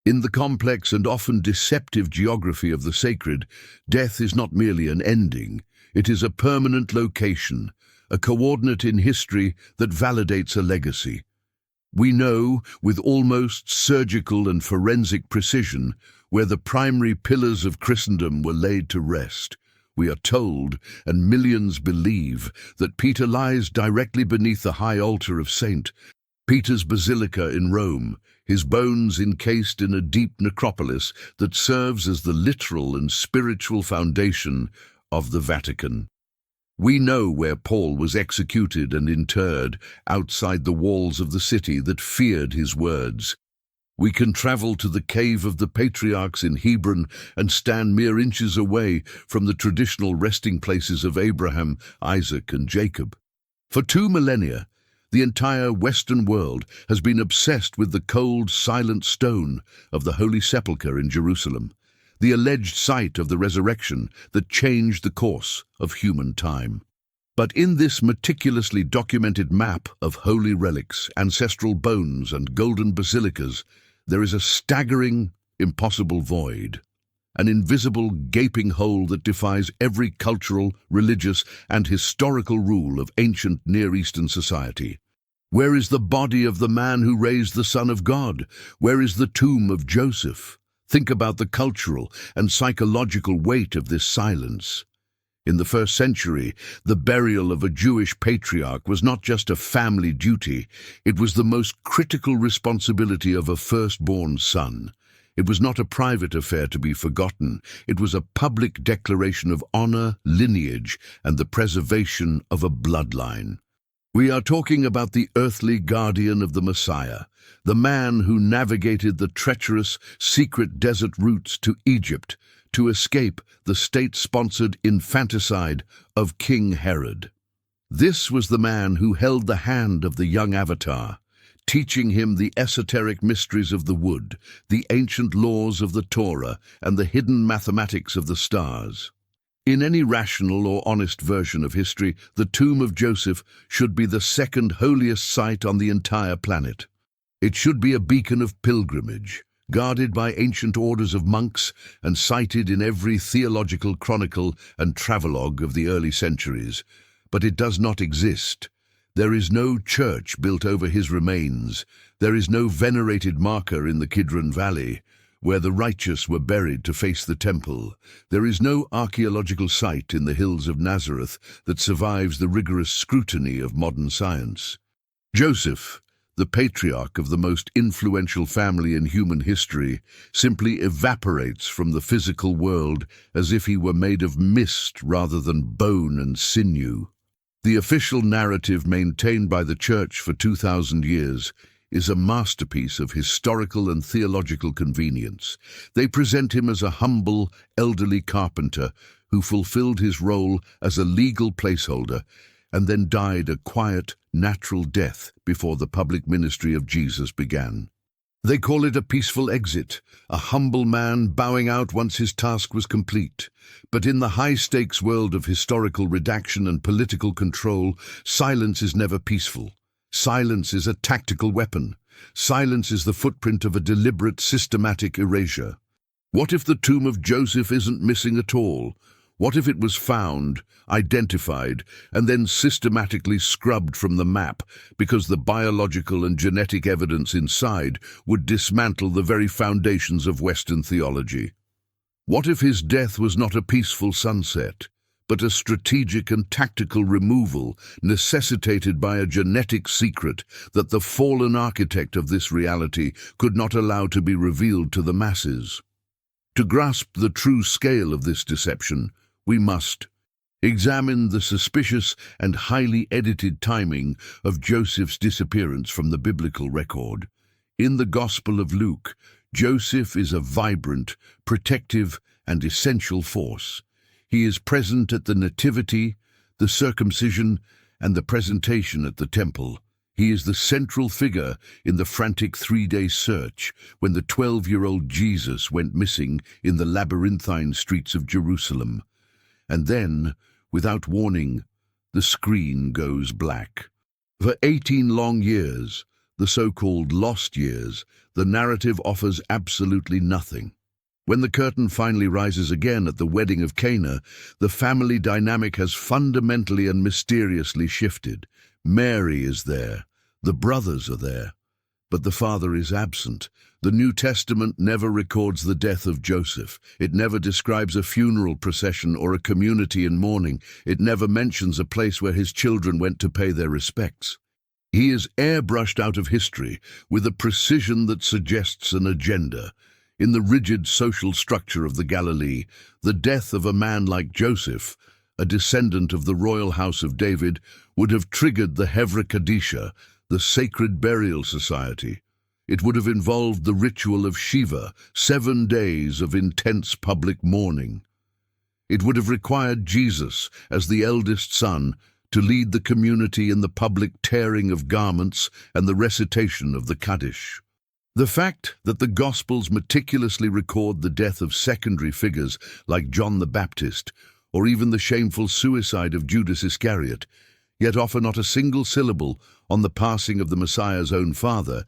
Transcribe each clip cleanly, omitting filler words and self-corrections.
In the complex and often deceptive geography of the sacred, death is not merely an ending, it is a permanent location, a coordinate in history that validates a legacy. We know, with almost surgical and forensic precision, where the primary pillars of Christendom were laid to rest. We are told, and millions believe, that Peter lies directly beneath the high altar of St. Peter's Basilica in Rome, his bones encased in a deep necropolis that serves as the literal and spiritual foundation of the Vatican. We know where Paul was executed and interred, outside the walls of the city that feared his words. We can travel to the cave of the patriarchs in Hebron and stand mere inches away from the traditional resting places of Abraham, Isaac, and Jacob. For 2 millennia, the entire Western world has been obsessed with the cold, silent stone of the Holy Sepulchre in Jerusalem, the alleged site of the resurrection that changed the course of human time. But in this meticulously documented map of holy relics, ancestral bones, and golden basilicas, there is a staggering, impossible void, an invisible, gaping hole that defies every cultural, religious, and historical rule of ancient Near Eastern society. Where is the body of the man who raised the Son of God? Where is the tomb of Joseph? Think about the cultural and psychological weight of this silence. In the 1st century, the burial of a Jewish patriarch was not just a family duty, it was the most critical responsibility of a firstborn son. It was not a private affair to be forgotten, it was a public declaration of honor, lineage, and the preservation of a bloodline. We are talking about the earthly guardian of the Messiah, the man who navigated the treacherous, secret desert routes to Egypt to escape the state-sponsored infanticide of King Herod. This was the man who held the hand of the young Avatar, teaching him the esoteric mysteries of the wood, the ancient laws of the Torah, and the hidden mathematics of the stars. In any rational or honest version of history, the tomb of Joseph should be the second holiest site on the entire planet. It should be a beacon of pilgrimage, guarded by ancient orders of monks and cited in every theological chronicle and travelogue of the early centuries. But it does not exist. There is no church built over his remains. There is no venerated marker in the Kidron Valley, where the righteous were buried to face the temple. There is no archaeological site in the hills of Nazareth that survives the rigorous scrutiny of modern science. Joseph, the patriarch of the most influential family in human history, simply evaporates from the physical world as if he were made of mist rather than bone and sinew. The official narrative maintained by the Church for 2,000 years is a masterpiece of historical and theological convenience. They present him as a humble, elderly carpenter who fulfilled his role as a legal placeholder and then died a quiet, natural death before the public ministry of Jesus began. They call it a peaceful exit, a humble man bowing out once his task was complete. But in the high-stakes world of historical redaction and political control, silence is never peaceful. Silence is a tactical weapon. Silence is the footprint of a deliberate, systematic erasure. What if the tomb of Joseph isn't missing at all? What if it was found, identified, and then systematically scrubbed from the map because the biological and genetic evidence inside would dismantle the very foundations of Western theology? What if his death was not a peaceful sunset, but a strategic and tactical removal necessitated by a genetic secret that the fallen architect of this reality could not allow to be revealed to the masses? To grasp the true scale of this deception, we must examine the suspicious and highly edited timing of Joseph's disappearance from the biblical record. In the Gospel of Luke, Joseph is a vibrant, protective, and essential force. He is present at the nativity, the circumcision, and the presentation at the temple. He is the central figure in the frantic 3-day search when the 12-year-old Jesus went missing in the labyrinthine streets of Jerusalem. And then, without warning, the screen goes black. For 18 long years, the so-called lost years, the narrative offers absolutely nothing. When the curtain finally rises again at the wedding of Cana, the family dynamic has fundamentally and mysteriously shifted. Mary is there, the brothers are there, but the father is absent. The New Testament never records the death of Joseph. It never describes a funeral procession or a community in mourning. It never mentions a place where his children went to pay their respects. He is airbrushed out of history with a precision that suggests an agenda. In the rigid social structure of the Galilee, the death of a man like Joseph, a descendant of the royal house of David, would have triggered the Hevra Kadisha, the sacred burial society. It would have involved the ritual of Shiva, 7 days of intense public mourning. It would have required Jesus, as the eldest son, to lead the community in the public tearing of garments and the recitation of the Kaddish. The fact that the Gospels meticulously record the death of secondary figures like John the Baptist, or even the shameful suicide of Judas Iscariot, yet offer not a single syllable on the passing of the Messiah's own father,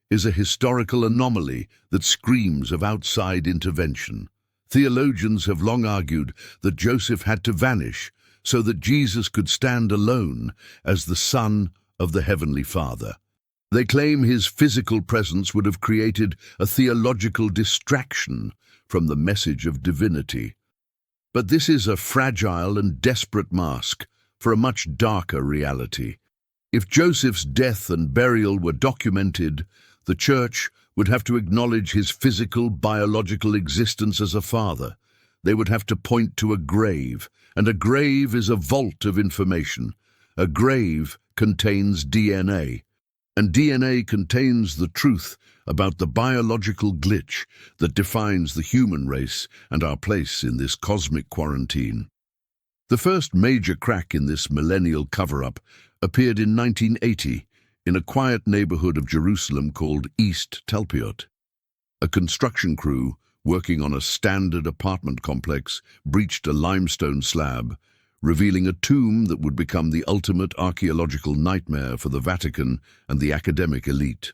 is a historical anomaly that screams of outside intervention. Theologians have long argued that Joseph had to vanish so that Jesus could stand alone as the Son of the Heavenly Father. They claim his physical presence would have created a theological distraction from the message of divinity. But this is a fragile and desperate mask for a much darker reality. If Joseph's death and burial were documented, the Church would have to acknowledge his physical, biological existence as a father. They would have to point to a grave, and a grave is a vault of information. A grave contains DNA. And DNA contains the truth about the biological glitch that defines the human race and our place in this cosmic quarantine. The first major crack in this millennial cover-up appeared in 1980 in a quiet neighborhood of Jerusalem called East Talpiot. A construction crew working on a standard apartment complex breached a limestone slab, revealing a tomb that would become the ultimate archaeological nightmare for the Vatican and the academic elite.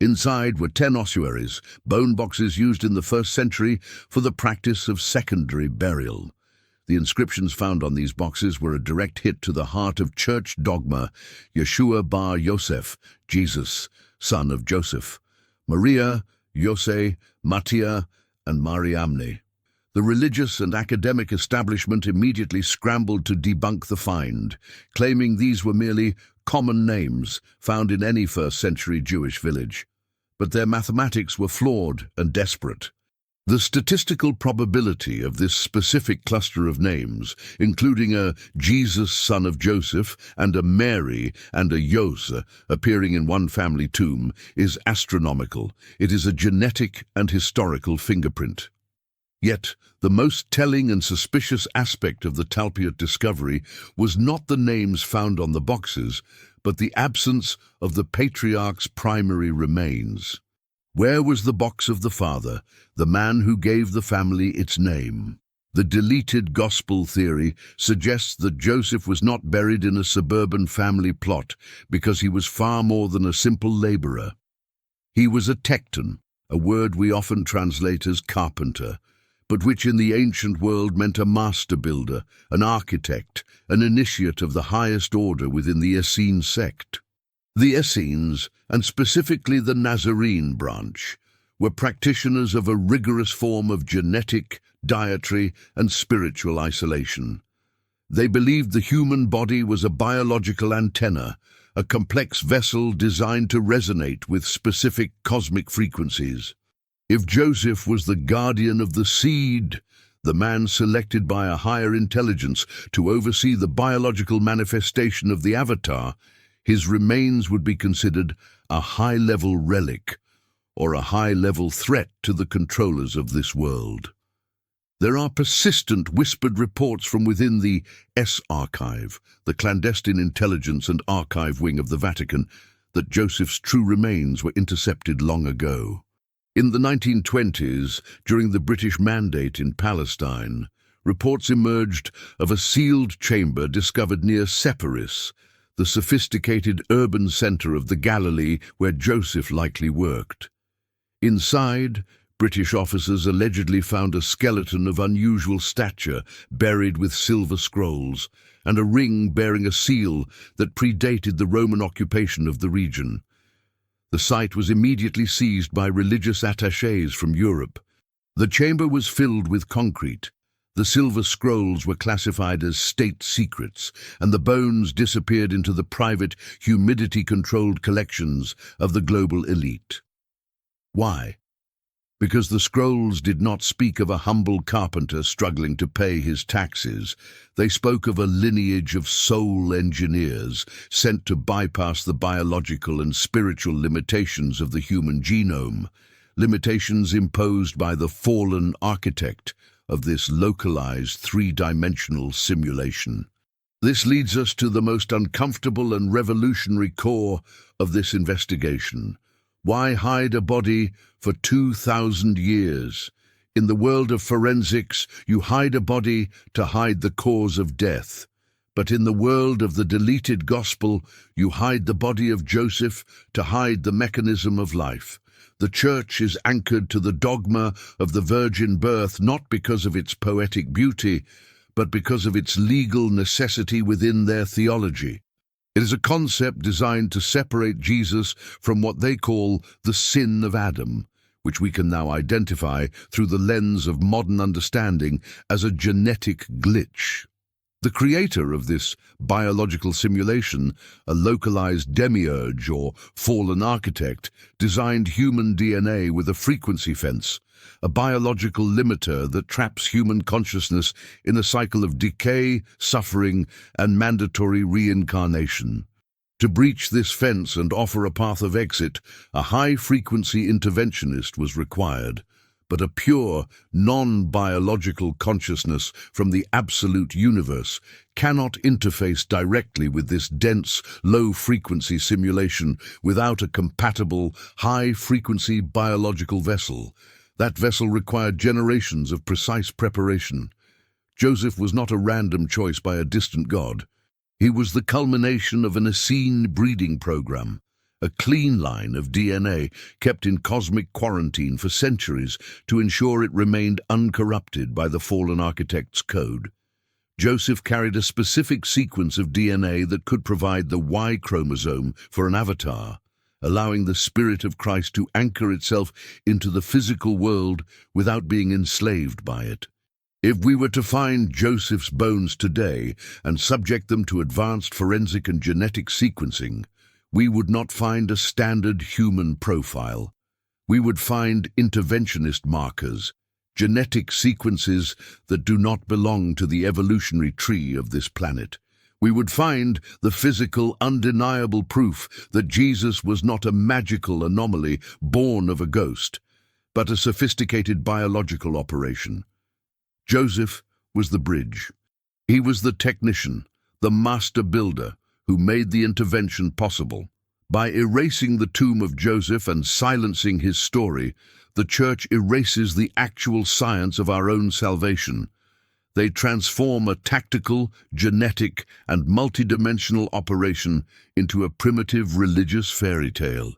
Inside were 10 ossuaries, bone boxes used in the 1st century for the practice of secondary burial. The inscriptions found on these boxes were a direct hit to the heart of church dogma: Yeshua bar Yosef, Jesus, son of Joseph, Maria, Yose, Mattia, and Mariamne. The religious and academic establishment immediately scrambled to debunk the find, claiming these were merely common names found in any 1st century Jewish village. But their mathematics were flawed and desperate. The statistical probability of this specific cluster of names, including a Jesus, son of Joseph, and a Mary and a Yose appearing in one family tomb, is astronomical. It is a genetic and historical fingerprint. Yet, the most telling and suspicious aspect of the Talpiot discovery was not the names found on the boxes, but the absence of the patriarch's primary remains. Where was the box of the father, the man who gave the family its name? The deleted gospel theory suggests that Joseph was not buried in a suburban family plot because he was far more than a simple laborer. He was a tekton, a word we often translate as carpenter, but which in the ancient world meant a master builder, an architect, an initiate of the highest order within the Essene sect. The Essenes, and specifically the Nazarene branch, were practitioners of a rigorous form of genetic, dietary, and spiritual isolation. They believed the human body was a biological antenna, a complex vessel designed to resonate with specific cosmic frequencies. If Joseph was the guardian of the seed, the man selected by a higher intelligence to oversee the biological manifestation of the avatar, his remains would be considered a high-level relic or a high-level threat to the controllers of this world. There are persistent whispered reports from within the S-Archive, the clandestine intelligence and archive wing of the Vatican, that Joseph's true remains were intercepted long ago. In the 1920s, during the British Mandate in Palestine, reports emerged of a sealed chamber discovered near Sepphoris, the sophisticated urban center of the Galilee where Joseph likely worked. Inside, British officers allegedly found a skeleton of unusual stature buried with silver scrolls, and a ring bearing a seal that predated the Roman occupation of the region. The site was immediately seized by religious attachés from Europe. The chamber was filled with concrete. The silver scrolls were classified as state secrets, and the bones disappeared into the private, humidity-controlled collections of the global elite. Why? Because the scrolls did not speak of a humble carpenter struggling to pay his taxes. They spoke of a lineage of soul engineers sent to bypass the biological and spiritual limitations of the human genome, limitations imposed by the fallen architect of this localized three-dimensional simulation. This leads us to the most uncomfortable and revolutionary core of this investigation. Why hide a body for 2,000 years? In the world of forensics, you hide a body to hide the cause of death. But in the world of the deleted gospel, you hide the body of Joseph to hide the mechanism of life. The Church is anchored to the dogma of the virgin birth not because of its poetic beauty, but because of its legal necessity within their theology. It is a concept designed to separate Jesus from what they call the sin of Adam, which we can now identify through the lens of modern understanding as a genetic glitch. The creator of this biological simulation, a localized demiurge or fallen architect, designed human DNA with a frequency fence, a biological limiter that traps human consciousness in a cycle of decay, suffering, and mandatory reincarnation. To breach this fence and offer a path of exit, a high-frequency interventionist was required. But a pure, non-biological consciousness from the absolute universe cannot interface directly with this dense, low-frequency simulation without a compatible, high-frequency biological vessel. That vessel required generations of precise preparation. Joseph was not a random choice by a distant god. He was the culmination of an Essene breeding program, a clean line of DNA kept in cosmic quarantine for centuries to ensure it remained uncorrupted by the fallen architect's code. Joseph carried a specific sequence of DNA that could provide the Y chromosome for an avatar, allowing the Spirit of Christ to anchor itself into the physical world without being enslaved by it. If we were to find Joseph's bones today and subject them to advanced forensic and genetic sequencing, we would not find a standard human profile. We would find interventionist markers, genetic sequences that do not belong to the evolutionary tree of this planet. We would find the physical, undeniable proof that Jesus was not a magical anomaly born of a ghost, but a sophisticated biological operation. Joseph was the bridge. He was the technician, the master builder, who made the intervention possible. By erasing the tomb of Joseph and silencing his story, the Church erases the actual science of our own salvation. They transform a tactical, genetic, and multidimensional operation into a primitive religious fairy tale.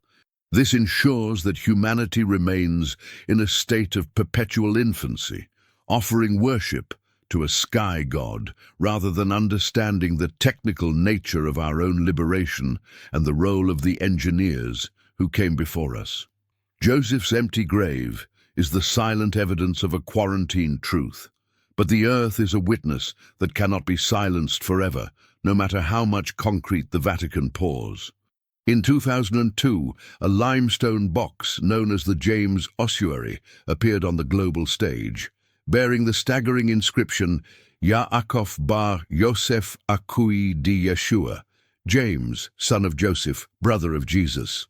This ensures that humanity remains in a state of perpetual infancy, offering worship to a sky god, rather than understanding the technical nature of our own liberation and the role of the engineers who came before us. Joseph's empty grave is the silent evidence of a quarantined truth, but the earth is a witness that cannot be silenced forever, no matter how much concrete the Vatican pours. In 2002, a limestone box known as the James Ossuary appeared on the global stage, bearing the staggering inscription, Yaakov bar Yosef Akui di Yeshua, James, son of Joseph, brother of Jesus.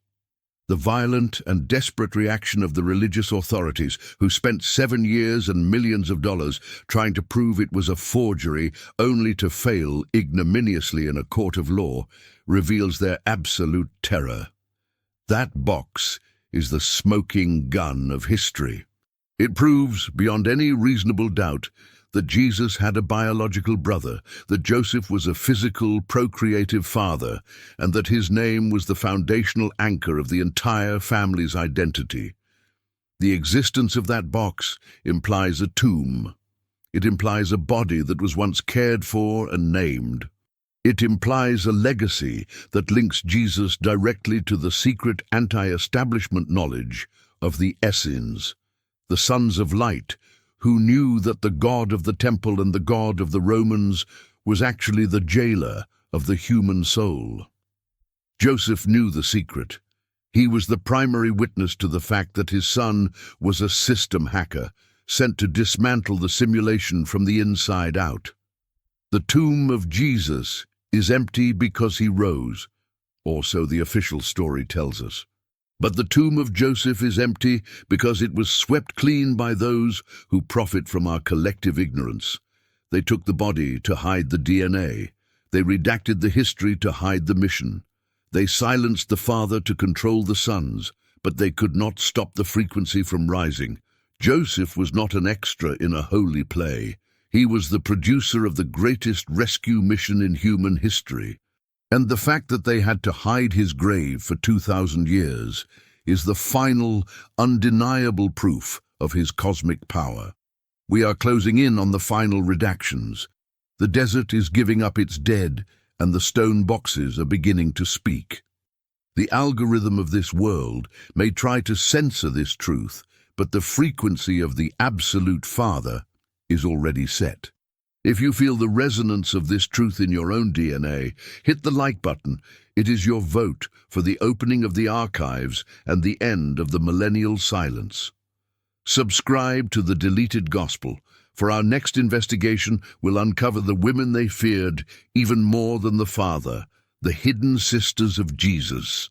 The violent and desperate reaction of the religious authorities, who spent 7 years and millions of dollars trying to prove it was a forgery only to fail ignominiously in a court of law, reveals their absolute terror. That box is the smoking gun of history. It proves, beyond any reasonable doubt, that Jesus had a biological brother, that Joseph was a physical, procreative father, and that his name was the foundational anchor of the entire family's identity. The existence of that box implies a tomb. It implies a body that was once cared for and named. It implies a legacy that links Jesus directly to the secret anti-establishment knowledge of the Essenes, the sons of light, who knew that the god of the temple and the god of the Romans was actually the jailer of the human soul. Joseph knew the secret. He was the primary witness to the fact that his son was a system hacker, sent to dismantle the simulation from the inside out. The tomb of Jesus is empty because he rose, or so the official story tells us. But the tomb of Joseph is empty because it was swept clean by those who profit from our collective ignorance. They took the body to hide the DNA. They redacted the history to hide the mission. They silenced the father to control the sons, but they could not stop the frequency from rising. Joseph was not an extra in a holy play. He was the producer of the greatest rescue mission in human history. And the fact that they had to hide his grave for 2,000 years is the final, undeniable proof of his cosmic power. We are closing in on the final redactions. The desert is giving up its dead, and the stone boxes are beginning to speak. The algorithm of this world may try to censor this truth, but the frequency of the Absolute Father is already set. If you feel the resonance of this truth in your own DNA, hit the like button. It is your vote for the opening of the archives and the end of the Millennial Silence. Subscribe to the Deleted Gospel, for our next investigation will uncover the women they feared even more than the Father, the hidden sisters of Jesus.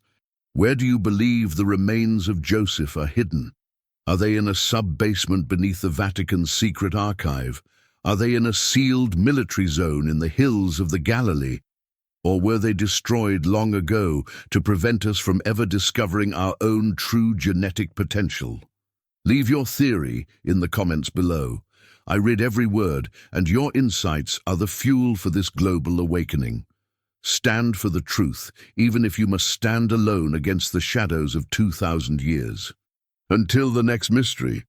Where do you believe the remains of Joseph are hidden? Are they in a sub-basement beneath the Vatican's secret archive? Are they in a sealed military zone in the hills of the Galilee? Or were they destroyed long ago to prevent us from ever discovering our own true genetic potential? Leave your theory in the comments below. I read every word, and your insights are the fuel for this global awakening. Stand for the truth, even if you must stand alone against the shadows of 2,000 years. Until the next mystery,